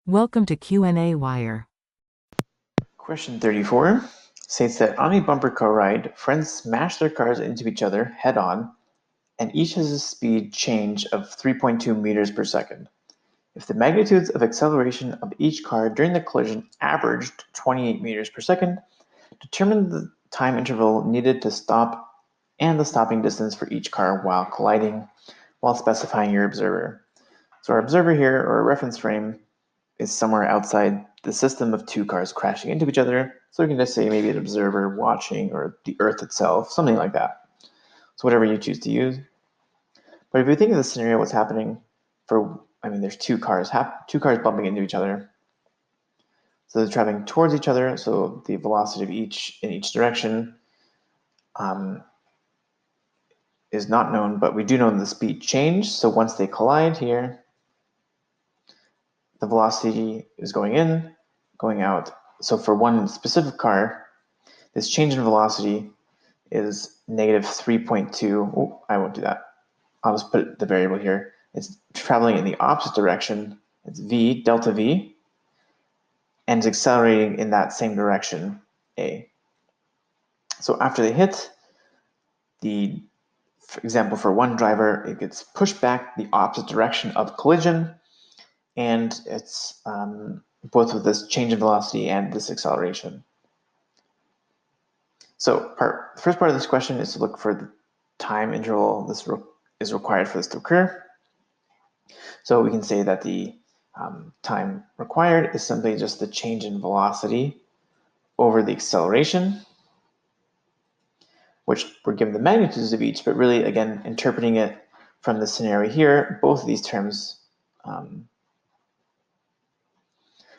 Welcome to qnawire. Question 34 states that on a bumper car ride, friends smash their cars into each other head-on, and each has a speed change of 3.2 meters per second. If the magnitudes of acceleration of each car during the collision averaged 28 meters per second, determine the time interval needed to stop and the stopping distance for each car while colliding, while specifying your observer. So our observer here, or a reference frame, is somewhere outside the system of two cars crashing into each other. So we can just say maybe an observer watching or the Earth itself, something like that. So whatever you choose to use. But if you think of the scenario, what's happening there's two cars bumping into each other. So they're traveling towards each other. So the velocity of each in each direction is not known, but we do know the speed change. So once they collide here, the velocity is going in, going out. So for one specific car, this change in velocity is negative 3.2. Oh, I won't do that. I'll just put the variable here. It's traveling in the opposite direction. It's v, delta v, and it's accelerating in that same direction, a. So after they hit, for example, for one driver, it gets pushed back the opposite direction of collision, and it's both with this change in velocity and this acceleration. So the first part of this question is to look for the time interval this is required for this to occur. So we can say that the time required is simply just the change in velocity over the acceleration, which we're given the magnitudes of each, but really, again, interpreting it from the scenario here, both of these terms,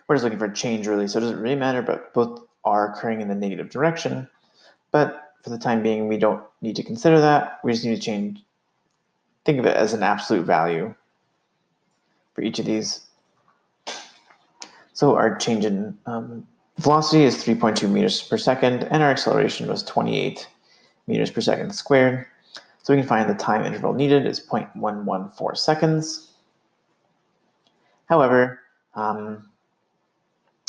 we're just looking for a change really, so it doesn't really matter, but both are occurring in the negative direction. But for the time being, we don't need to consider that. We just need to think of it as an absolute value for each of these. So our change in velocity is 3.2 meters per second, and our acceleration was 28 meters per second squared. So we can find the time interval needed is 0.114 seconds. However,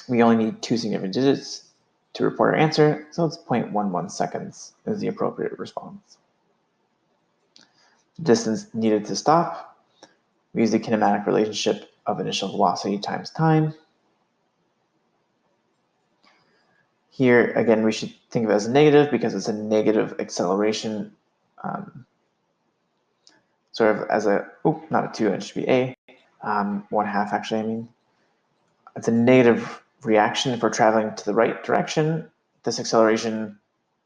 we only need two significant digits to report our answer, so it's 0.11 seconds is the appropriate response. The distance needed to stop, we use the kinematic relationship of initial velocity times time. Here, again, we should think of it as negative because it's a negative acceleration, sort of as not a 2, it should be a, 1/2 actually, I mean. It's a negative reaction if we're traveling to the right direction. This acceleration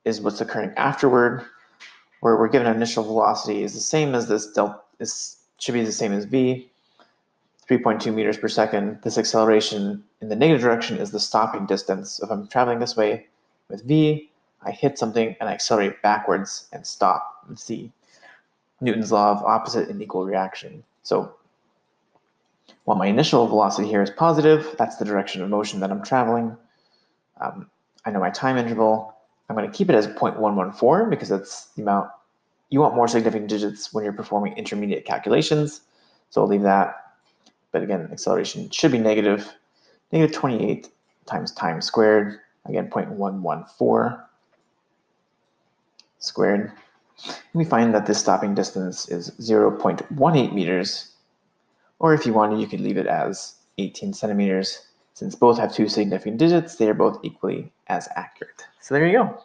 is what's occurring afterward, where we're given an initial velocity is the same as this should be the same as v, 3.2 meters per second. This acceleration in the negative direction is the stopping distance. If I'm traveling this way with v, I hit something and I accelerate backwards and stop and see Newton's law of opposite and equal reaction. So while my initial velocity here is positive, that's the direction of motion that I'm traveling. I know my time interval. I'm going to keep it as 0.114 because that's the amount. You want more significant digits when you're performing intermediate calculations, so I'll leave that. But again, acceleration should be negative 28 times time squared, again 0.114 squared. And we find that this stopping distance is 0.18 meters, or if you wanted, you could leave it as 18 centimeters. Since both have two significant digits, they are both equally as accurate. So there you go.